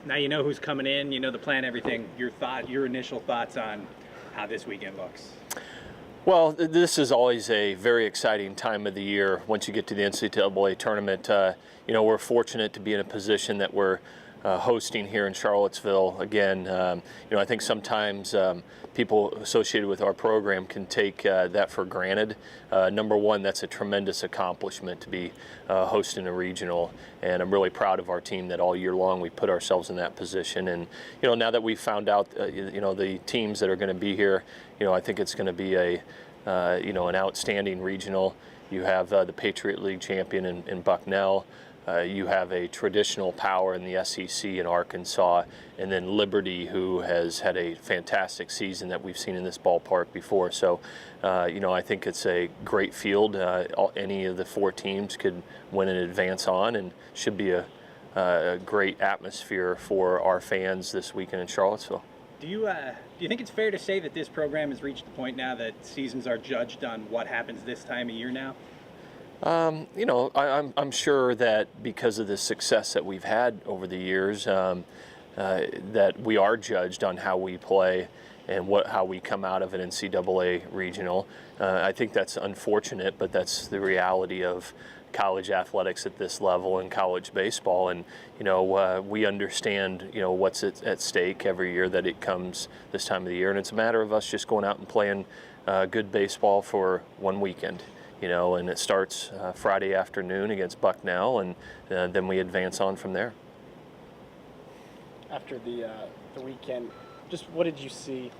Now you know who's coming in, you know the plan, everything. Your initial thoughts on how this weekend looks. Well, this is always a very exciting time of the year once you get to the NCAA tournament. We're fortunate to be in a position that we're hosting here in Charlottesville. Again, I think sometimes people associated with our program can take that for granted. Number one, that's a tremendous accomplishment to be hosting a regional, and I'm really proud of our team that all year long we put ourselves in that position. And now that we've found out, the teams that are going to be here, I think it's going to be an outstanding regional. You have the Patriot League champion in Bucknell. You have a traditional power in the SEC in Arkansas, and then Liberty, who has had a fantastic season that we've seen in this ballpark before. So, I think it's a great field. Any of the four teams could win and advance on, and should be a great atmosphere for our fans this weekend in Charlottesville. Do you think it's fair to say that this program has reached the point now that seasons are judged on what happens this time of year now? I'm sure that because of the success that we've had over the years, that we are judged on how we play and how we come out of an NCAA regional. I think that's unfortunate, but that's the reality of college athletics at this level and college baseball. And we understand what's at stake every year that it comes this time of the year, and it's a matter of us just going out and playing good baseball for one weekend. And it starts Friday afternoon against Bucknell, and then we advance on from there. After the weekend, just what did you see?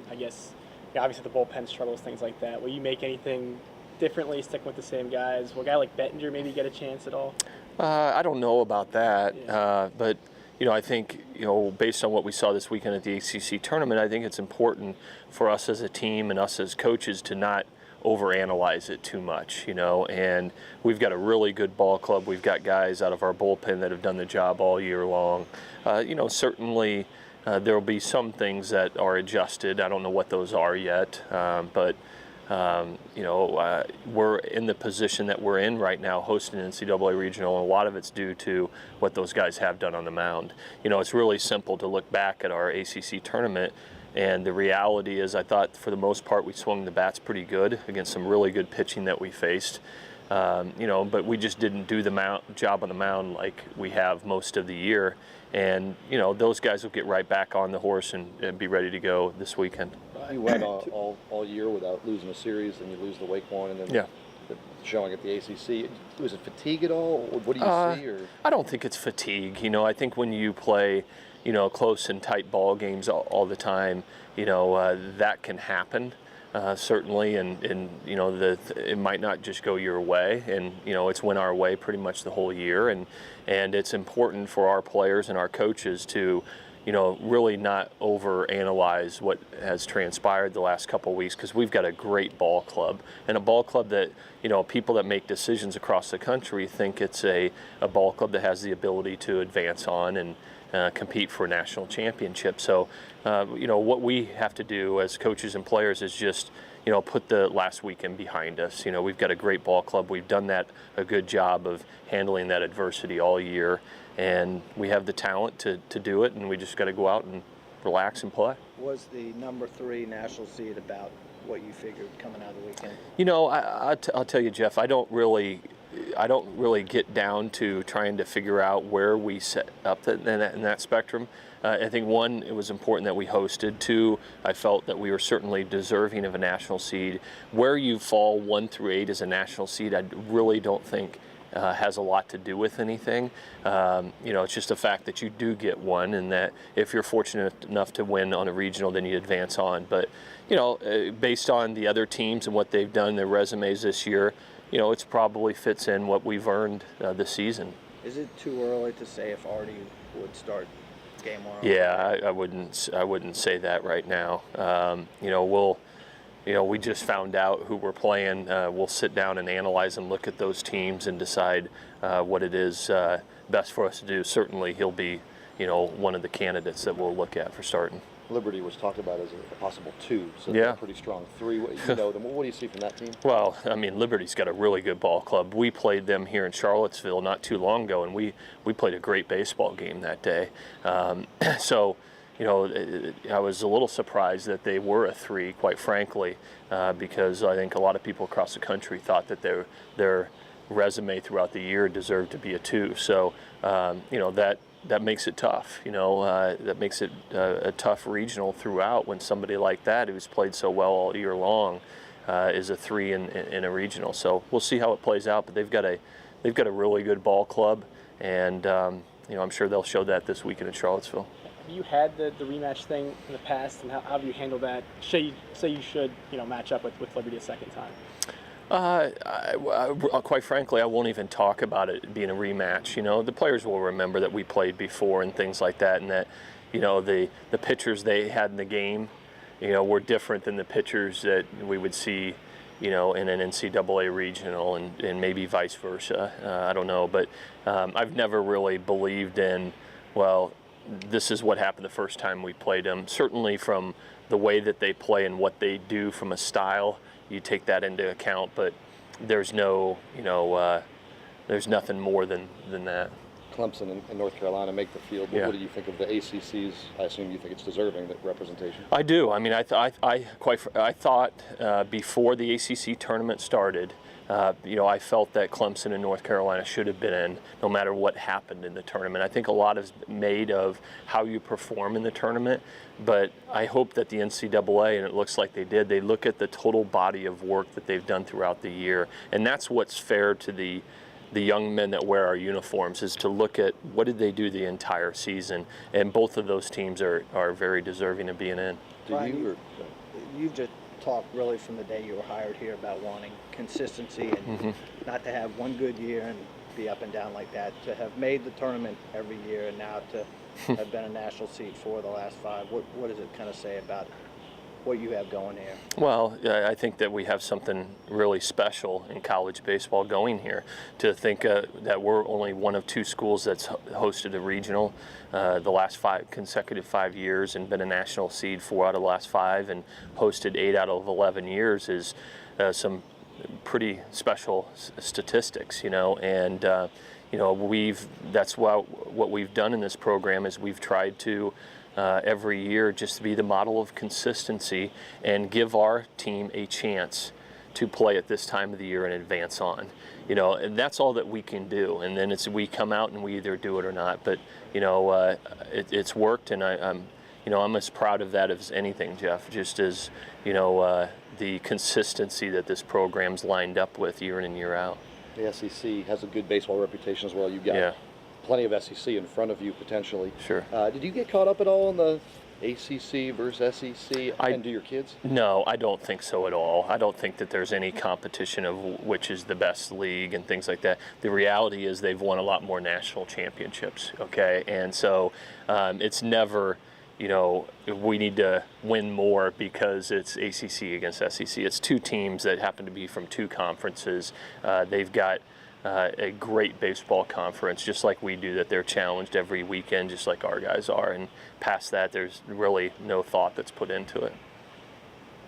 I guess, obviously the bullpen struggles, things like that. Will you make anything differently, stick with the same guys? Will a guy like Bettinger maybe get a chance at all? I don't know about that, yeah. But I think, based on what we saw this weekend at the ACC tournament, I think it's important for us as a team and us as coaches to not overanalyze it too much, and we've got a really good ball club. We've got guys out of our bullpen that have done the job all year long. Certainly there will be some things that are adjusted. I don't know what those are yet, but we're in the position that we're in right now, hosting an NCAA regional, and a lot of it's due to what those guys have done on the mound. It's really simple to look back at our ACC tournament, and the reality is I thought for the most part we swung the bats pretty good against some really good pitching that we faced. But we just didn't do the job on the mound like we have most of the year. And, those guys will get right back on the horse and be ready to go this weekend. You went all year without losing a series, and you lose the Wake one, and then the showing at the ACC. Was it fatigue at all? What do you see? Or? I don't think it's fatigue. I think when you play close and tight ball games all the time, that can happen, certainly, and it might not just go your way, and it's went our way pretty much the whole year, and it's important for our players and our coaches to really not overanalyze what has transpired the last couple of weeks, because we've got a great ball club, and a ball club that people that make decisions across the country think it's a ball club that has the ability to advance on and compete for a national championship. So, what we have to do as coaches and players is just, put the last weekend behind us. We've got a great ball club. We've done a good job of handling that adversity all year, and we have the talent to do it, and we just got to go out and relax and play. Was the number 3 national seed about what you figured coming out of the weekend? I'll tell you, Jeff, I don't really get down to trying to figure out where we set up in that spectrum. I think, one, it was important that we hosted. 2, I felt that we were certainly deserving of a national seed. Where you fall 1 through 8 as a national seed, I really don't think has a lot to do with anything. It's just a fact that you do get one, and that if you're fortunate enough to win on a regional, then you advance on. But, based on the other teams and what they've done, their resumes this year, it probably fits in what we've earned this season. Is it too early to say if Artie would start game 1? Yeah, I wouldn't say that right now. We just found out who we're playing. We'll sit down and analyze and look at those teams and decide what it is best for us to do. Certainly, he'll be, one of the candidates that we'll look at for starting. Liberty was talked about as a possible 2, so Yeah. they're a pretty strong 3. You know them. What do you see from that team? Well, I mean, Liberty's got a really good ball club. We played them here in Charlottesville not too long ago, and we played a great baseball game that day. So, you know, I was a little surprised that they were a 3, quite frankly, because I think a lot of people across the country thought that their resume throughout the year deserved to be a 2. So, you know, that makes it tough. You know, that makes it a tough regional throughout when somebody like that, who's played so well all year long, is a 3 in a regional. So we'll see how it plays out. But they've got a really good ball club, and you know, I'm sure they'll show that this weekend in Charlottesville. Have you had the rematch thing in the past, and how have you handled that? Say you should, you know, match up with Liberty a second time. Quite frankly, I won't even talk about it being a rematch. You know, the players will remember that we played before and things like that, and that, you know, the pitchers they had in the game, you know, were different than the pitchers that we would see, you know, in an NCAA regional, and maybe vice versa. I don't know, but I've never really believed in, well, this is what happened the first time we played them. Certainly from the way that they play and what they do from a style, you take that into account, but there's no, you know, there's nothing more than that. Clemson and North Carolina make the field. Yeah. What do you think of the ACC's? I assume you think it's deserving, that representation. I do. I mean, I thought before the ACC tournament started, you know, I felt that Clemson and North Carolina should have been in, no matter what happened in the tournament. I think a lot is made of how you perform in the tournament, but I hope that the NCAA, and it looks like they did, they look at the total body of work that they've done throughout the year, and that's what's fair to the young men that wear our uniforms, is to look at what did they do the entire season, and both of those teams are very deserving of being in. Brian, you've just talked really from the day you were hired here about wanting consistency and not to have one good year and be up and down like that, to have made the tournament every year and now to have been a national seed for the last 5. What does it kind of say about what you have going here? Well, I think that we have something really special in college baseball going here. To think that we're only one of 2 schools that's hosted a regional the last 5 consecutive 5 years and been a national seed 4 out of the last 5 and hosted 8 out of 11 years is some pretty special statistics, you know. And you know, that's what we've done in this program is we've tried to every year just be the model of consistency and give our team a chance to play at this time of the year and advance on. You know, and that's all that we can do. And then we come out and we either do it or not. But you know, it's worked, and I'm as proud of that as anything, Jeff. Just as, you know, the consistency that this program's lined up with year in and year out. The SEC has a good baseball reputation as well. You've got plenty of SEC in front of you potentially. Sure. Did you get caught up at all in the ACC versus SEC and do your kids? No, I don't think so at all. I don't think that there's any competition of which is the best league and things like that. The reality is they've won a lot more national championships, okay? And so it's never, you know, we need to win more because it's ACC against SEC. It's 2 teams that happen to be from 2 conferences. They've got a great baseball conference, just like we do, that they're challenged every weekend, just like our guys are. And past that, there's really no thought that's put into it.